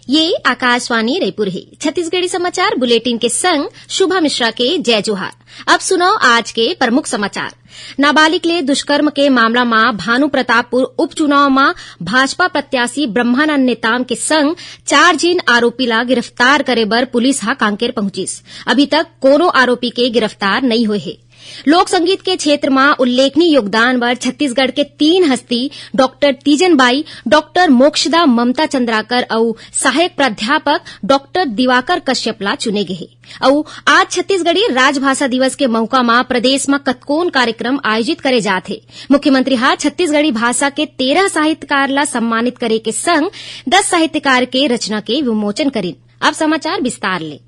ये आकाशवाणी रायपुर है। छत्तीसगढ़ी समाचार बुलेटिन के संग शुभा मिश्रा के जय जोहार। अब सुनो आज के प्रमुख समाचार। नाबालिग ले दुष्कर्म के मामला में भानु प्रतापपुर उपचुनाव में भाजपा प्रत्याशी ब्रह्मानंद नेताम के संग 4 जिन आरोपी ला गिरफ्तार करे बर पुलिस हा कांकेर पहुंचिस। अभी तक कोनो आरोपी के गिरफ्तार नहीं हुए है। लोक संगीत के क्षेत्र में उल्लेखनीय योगदान बर छत्तीसगढ़ के 3 हस्ती डॉक्टर तीजन बाई, डॉक्टर मोक्षदा ममता चंद्राकर और सहायक प्राध्यापक डॉक्टर दिवाकर कश्यप ला चुने गए। और आज छत्तीसगढ़ी राजभाषा दिवस के मौका में प्रदेश में कतकोन कार्यक्रम आयोजित करे जाते। मुख्यमंत्री हा छत्तीसगढ़ी भाषा के 13 साहित्यकार ला सम्मानित करे के संग 10 साहित्यकार के रचना के विमोचन करिन। अब समाचार विस्तार ले।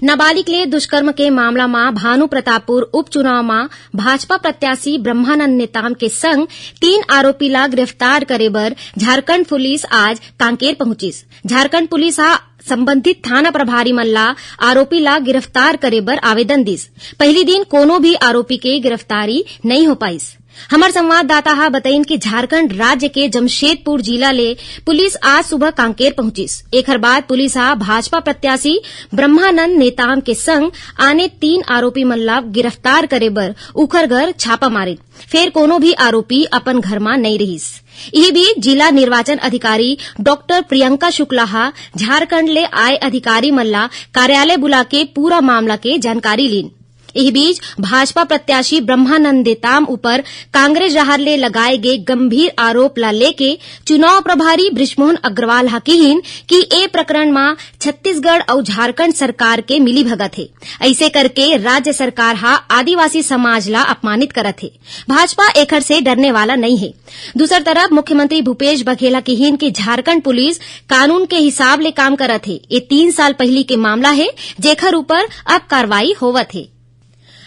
नाबालिग ले दुष्कर्म के मामला में भानु प्रतापपुर उपचुनाव में भाजपा प्रत्याशी ब्रह्मानंद नेताम के संग 3 आरोपी ला गिरफ्तार करे बर झारखंड पुलिस आज कांकेर पहुंचिस। झारखंड पुलिस हा संबंधित थाना प्रभारी मन ला आरोपी ला गिरफ्तार करे बर आवेदन दिस। पहली दिन कोनो भी आरोपी के गिरफ्तारी नहीं हो पाइस। हमार संवाददाता हा बताइन कि झारखंड राज्य के जमशेदपुर जिला ले पुलिस आज सुबह कांकेर पहुंचिस। एकर बाद पुलिस हा भाजपा प्रत्याशी ब्रह्मानंद नेताम के संग आने 3 आरोपी मन ला गिरफ्तार करे बर उखर घर छापा मारिन। फिर कोनो भी आरोपी अपन घर में नहीं रहिस। यही बीच जिला निर्वाचन अधिकारी डॉक्टर प्रियंका शुक्ला हा झारखंड ले आए अधिकारी मन ला कार्यालय बुला के पूरा मामला के जानकारी लीन। इस बीच भाजपा प्रत्याशी ब्रह्मानंद नेताम ऊपर कांग्रेस जहार ले लगाए गए गंभीर आरोप ला लेके चुनाव प्रभारी बृजमोहन अग्रवाल हा कहिन कि ए प्रकरण में छत्तीसगढ़ और झारखंड सरकार के मिली भगत है। ऐसे करके राज्य सरकार हा आदिवासी समाज ला अपमानित करत है। भाजपा एकर से डरने वाला नहीं है। दूसर तरफ मुख्यमंत्री भूपेश बघेल कहिन कि झारखंड पुलिस कानून के हिसाब ले काम करत है। ये 3 साल पहली के मामला है जेकर ऊपर अब कार्रवाई होवत है।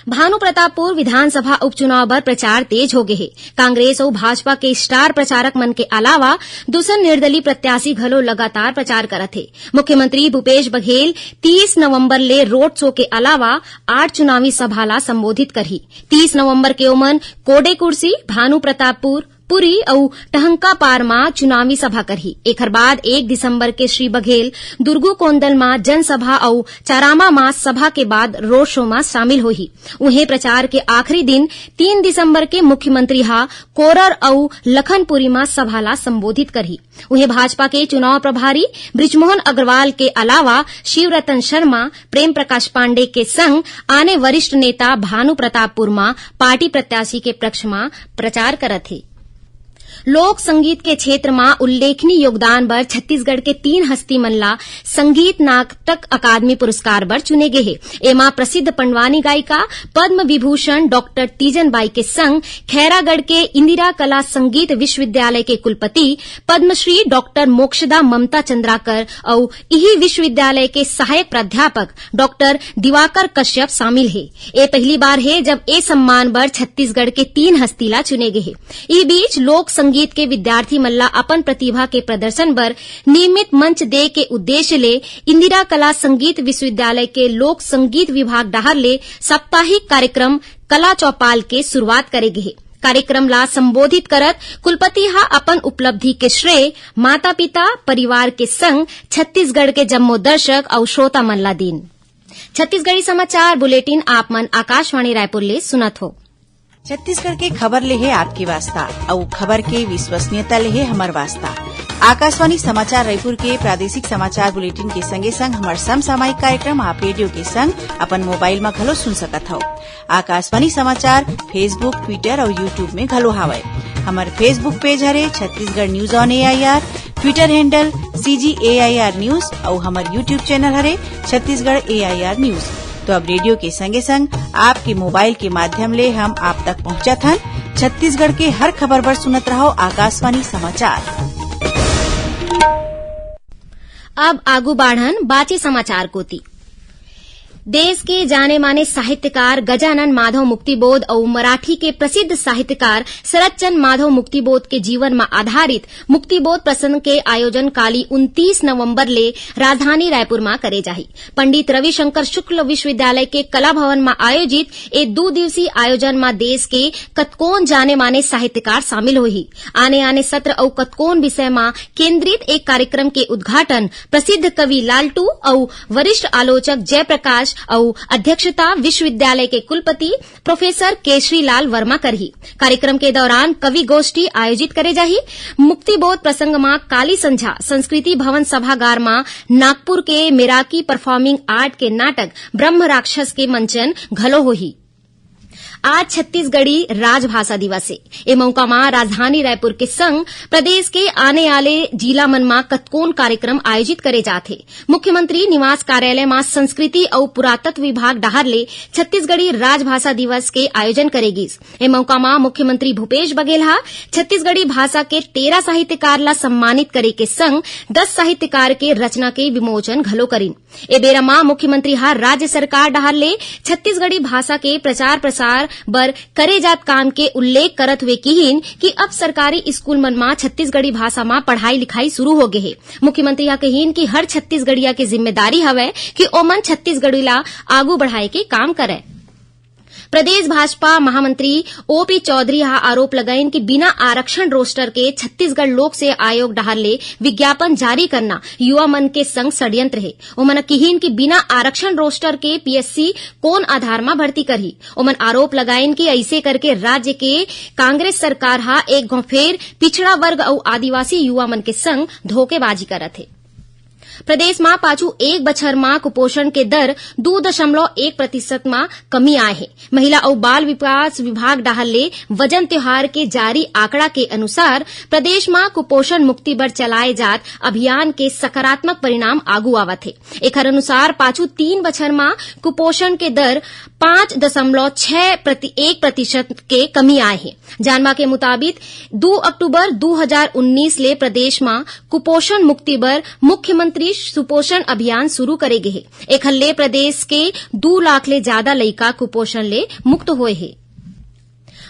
भानु प्रतापपुर विधानसभा उपचुनाव पर प्रचार तेज हो गए है। कांग्रेस और भाजपा के स्टार प्रचारक मन के अलावा दूसर निर्दलीय प्रत्याशी घलो लगातार प्रचार करत है। मुख्यमंत्री भूपेश बघेल 30 नवंबर ले रोड शो के अलावा 8 चुनावी सभा ला संबोधित करही। 30 नवंबर के ओमन कोडे कुर्सी, भानु प्रतापपुर, पुरी और टहंका पार में चुनावी सभा करही। एकर बाद 1 दिसंबर के श्री बघेल दुर्गू कोंदल में जनसभा और चारामा में सभा के बाद रोड शो में शामिल होही। उन्हें प्रचार के आखिरी दिन 3 दिसंबर के मुख्यमंत्री हा कोरर और लखनपुरी में सभा ला संबोधित करही। उन्हें भाजपा के चुनाव प्रभारी बृजमोहन अग्रवाल के अलावा शिवरतन शर्मा, प्रेम प्रकाश पांडे के संग आने वरिष्ठ नेता भानु प्रतापपुर में पार्टी प्रत्याशी के पक्ष में प्रचार करत है। लोक संगीत के क्षेत्र में उल्लेखनीय योगदान बर छत्तीसगढ़ के 3 हस्ती मन ला संगीत नाटक अकादमी पुरस्कार बर चुने गए है। एमा प्रसिद्ध पंडवानी गायिका पद्म विभूषण डॉक्टर तीजन बाई के संग खैरागढ़ के इंदिरा कला संगीत विश्वविद्यालय के कुलपति पद्मश्री डॉक्टर मोक्षदा ममता चंद्राकर और यही विश्वविद्यालय के सहायक प्राध्यापक डॉक्टर दिवाकर कश्यप शामिल है। ये पहली बार है जब ए सम्मान बर छत्तीसगढ़ के 3 हस्ती ला चुने गए है। इस बीच लोक संगीत के विद्यार्थी मल्ला अपन प्रतिभा के प्रदर्शन पर नियमित मंच दे के उद्देश्य ले इंदिरा कला संगीत विश्वविद्यालय के लोक संगीत विभाग डाहर ले साप्ताहिक कार्यक्रम कला चौपाल के शुरुआत करेगी है। कार्यक्रम ला संबोधित करत कुलपति हा अपन उपलब्धि के श्रेय माता पिता परिवार के संग छत्तीसगढ़ के जम्मो दर्शक और श्रोता मन ला दीन। छत्तीसगढ़ी समाचार बुलेटिन आप मन आकाशवाणी रायपुर ले सुनत हो। छत्तीसगढ़ के खबर ले है आपकी वास्ता और खबर के विश्वसनीयता ले है हमार वास्ता। आकाशवाणी समाचार रायपुर के प्रादेशिक समाचार बुलेटिन के संगे संग हमार समसामयिक कार्यक्रम आप रेडियो के संग अपन मोबाइल में घलो सुन सकत हो। आकाशवाणी समाचार फेसबुक, ट्विटर और यूट्यूब में घलो हावय। हमार फेसबुक पेज हरे Chhattisgarh news on AIR, Twitter handle CGAIR news और हमार यूट्यूब चैनल हरे छत्तीसगढ़ AIR न्यूज। तो अब रेडियो के संगे संग आपके मोबाइल के माध्यम ले हम आप तक पहुंचत हन। छत्तीसगढ़ के हर खबर पर सुनत रहो आकाशवाणी समाचार। अब आगू बाढ़न बाचे समाचार कोती। देश के जाने माने साहित्यकार गजानन माधव मुक्तिबोध और मराठी के प्रसिद्ध साहित्यकार शरदचंद्र माधव मुक्तिबोध के जीवन में आधारित मुक्तिबोध प्रसंग के आयोजन काली 29 नवंबर ले राजधानी रायपुर में करे जाही। पंडित रविशंकर शुक्ल विश्वविद्यालय के कला भवन में आयोजित एक 2 दिवसीय आयोजन में देश के कतकोन जाने माने साहित्यकार शामिल होही। आने आने सत्र और कतकोन विषय में केंद्रित एक कार्यक्रम के उद्घाटन प्रसिद्ध कवि लालटू और वरिष्ठ आलोचक जयप्रकाश और अध्यक्षता विश्वविद्यालय के कुलपति प्रोफेसर केशरी लाल वर्मा करही। कार्यक्रम के दौरान कवि गोष्ठी आयोजित करे जाही। मुक्तिबोध प्रसंग में काली संझा संस्कृति भवन सभागार में नागपुर के मेराकी परफॉर्मिंग आर्ट के नाटक ब्रह्म राक्षस के मंचन घलो होही। आज छत्तीसगढ़ी राजभाषा दिवस है। ए मौका में राजधानी रायपुर के संग प्रदेश के आने आले जिला मन में कतकोन कार्यक्रम आयोजित करे जाथे। मुख्यमंत्री निवास कार्यालय में संस्कृति और पुरातत्व विभाग डाहर ले छत्तीसगढ़ी राजभाषा दिवस के आयोजन करेगी। ए मौका में मुख्यमंत्री भूपेश बघेल छत्तीसगढ़ी भाषा के 13 साहित्यकार ला सम्मानित करे के संग 10 साहित्यकार के रचना के विमोचन घलो करीन। ए बेरा में मुख्यमंत्री राज्य सरकार डाहर ले छत्तीसगढ़ी भाषा के प्रचार प्रसार बर करे जात काम के उल्लेख करत हुए कहिन कि अब सरकारी स्कूल मन में छत्तीसगढ़ी भाषा में पढ़ाई लिखाई शुरू हो गए है। मुख्यमंत्री कहिन कि हर छत्तीसगढ़िया के जिम्मेदारी हवै कि ओमन छत्तीसगढ़ी ला आगू बढ़ाए के काम करे। प्रदेश भाजपा महामंत्री ओपी चौधरी आरोप लगाइन कि बिना आरक्षण रोस्टर के छत्तीसगढ़ लोक सेवा आयोग डाहर ले विज्ञापन जारी करना युवा मन के संग षड्यंत्र है। ओमन कहिन कि बिना आरक्षण रोस्टर के पीएससी कौन आधार में भर्ती करही। ओमन आरोप लगाइन कि ऐसे करके राज्य के कांग्रेस सरकार एक गो फेर पिछड़ा वर्ग और आदिवासी युवा मन के संग धोखेबाजी करत है। प्रदेश में पाछू एक बछर में कुपोषण के दर 2.1% में कमी आए है। महिला और बाल विकास विभाग डाहर ले वजन त्योहार के जारी आंकड़ा के अनुसार प्रदेश में कुपोषण मुक्ति बर चलाए जात अभियान के सकारात्मक परिणाम आगू आवत है। एकर अनुसार पाछू 3 बछर में कुपोषण के दर 5.61% के कमी आए है। जानवा के मुताबिक 2 अक्टूबर 2019 ले प्रदेश में कुपोषण मुक्ति बर मुख्यमंत्री सुपोषण अभियान शुरू करे गे है। एखर ले प्रदेश के 2 लाख ले ज्यादा लइका कुपोषण ले मुक्त होए है।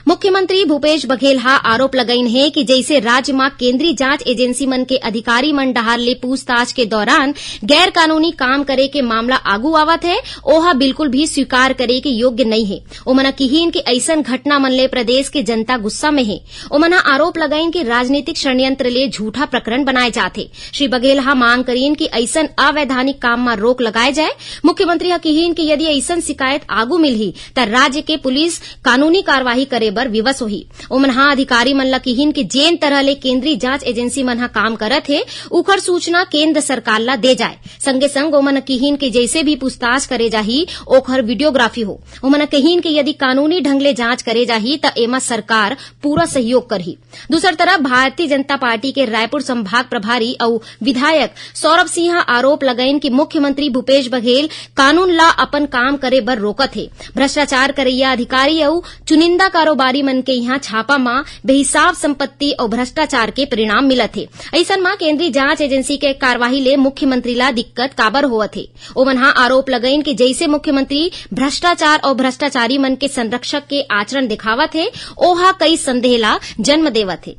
मुख्यमंत्री भूपेश बघेल आरोप लगाइन है कि जैसे राज्य में केंद्रीय जांच एजेंसी मन के अधिकारी मन डाहर ले पूछताछ के दौरान गैर कानूनी काम करे के मामला आगू आवत है, ओहा बिल्कुल भी स्वीकार करे के योग्य नहीं है। ओमना कहिन कि ऐसन घटना मन ले प्रदेश के जनता गुस्सा में है। ओमना आरोप लगाइन कि राजनीतिक षड्यंत्र ले झूठा प्रकरण बनाए जाथे। श्री बघेल मांग करीन कि ऐसन अवैधानिक काम में रोक लगाए जाए। मुख्यमंत्री कहिन कि यदि ऐसन शिकायत आगू मिलही त राज्य के पुलिस कानूनी कार्यवाही करे बर विवश होही। ओमन अधिकारी मन ला कहिन कि जेन तरह ले केंद्रीय जांच एजेंसी मन काम करत है उखर सूचना केंद्र सरकार ला दे जाए। संगे संग ओमन कहिन कि जैसे भी पूछताछ करे जाही ओखर वीडियोग्राफी हो। ओमन कहिन कि यदि कानूनी ढंग ले जांच करे जाही त एमा सरकार पूरा सहयोग करही। दूसर तरफ भारतीय जनता पार्टी के रायपुर संभाग प्रभारी और विधायक सौरभ सिंह आरोप लगाइन कि मुख्यमंत्री भूपेश बघेल कानून ला अपन काम करे बर रोकत है। भ्रष्टाचार करैया अधिकारी और चुनिंदा कारोबारी मन के यहाँ छापा में बेहिसाब संपत्ति और भ्रष्टाचार के परिणाम मिलत है। ऐसन में केंद्रीय जांच एजेंसी के कार्यवाही ले मुख्यमंत्री ला दिक्कत काबर होवत है। ओमन आरोप लगाइन कि जैसे मुख्यमंत्री भ्रष्टाचार और भ्रष्टाचारी मन के संरक्षक के आचरण दिखावत है ओहा कई संदेह ला जन्म देवत है।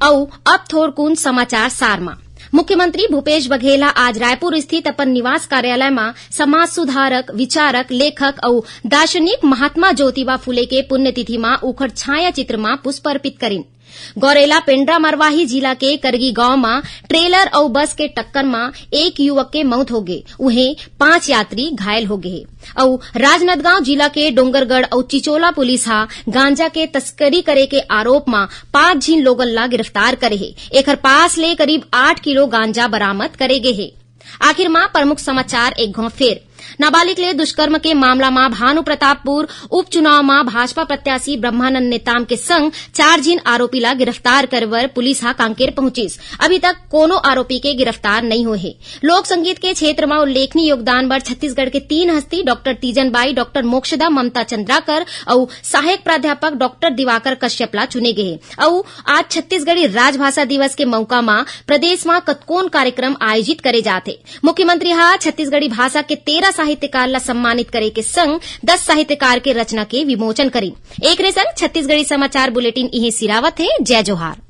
और अब थोड़कुन समाचार सार में मुख्यमंत्री भूपेश बघेल आज रायपुर स्थित अपन निवास कार्यालय में समाज सुधारक, विचारक, लेखक और दार्शनिक महात्मा ज्योतिबा फुले के पुण्यतिथि में उखर छाया चित्र में पुष्प अर्पित करीन। गौरेला पेंड्रा मरवाही जिला के करगी गांव में ट्रेलर और बस के टक्कर में एक युवक के मौत हो गए, उन्हें 5 यात्री घायल हो गए। और राजनांदगांव जिला के डोंगरगढ़ और चिचोला पुलिस गांजा के तस्करी करे के आरोप में 5 झीन लोगन ला गिरफ्तार करे है। एकर पास ले करीब 8 किलो गांजा बरामद करे गए है। आखिर में प्रमुख समाचार एक घाव फेर नाबालिग ले दुष्कर्म के मामला में भानु प्रतापपुर उपचुनाव में भाजपा प्रत्याशी ब्रह्मानंद नेताम के संग 4 झीन आरोपी ला गिरफ्तार करवर पुलिस कांकेर पहुंचीस। अभी तक कोनो आरोपी के गिरफ्तार नहीं हुए है। लोक संगीत के क्षेत्र में उल्लेखनीय योगदान बर छत्तीसगढ़ के 3 हस्ती डॉक्टर तीजनबाई, डॉक्टर मोक्षदा ममता चंद्राकर और सहायक प्राध्यापक डॉक्टर दिवाकर कश्यप ला चुने गए। और आज छत्तीसगढ़ी राजभाषा दिवस के मौका में प्रदेश में कतकोन कार्यक्रम आयोजित करे जाते। मुख्यमंत्री छत्तीसगढ़ी भाषा के 13 बड़का साहित्यकार ला सम्मानित करे के संग 10 साहित्यकार के रचना के विमोचन करी। एक संग छत्तीसगढ़ी समाचार बुलेटिन इहे सिरावत है। जय जोहार।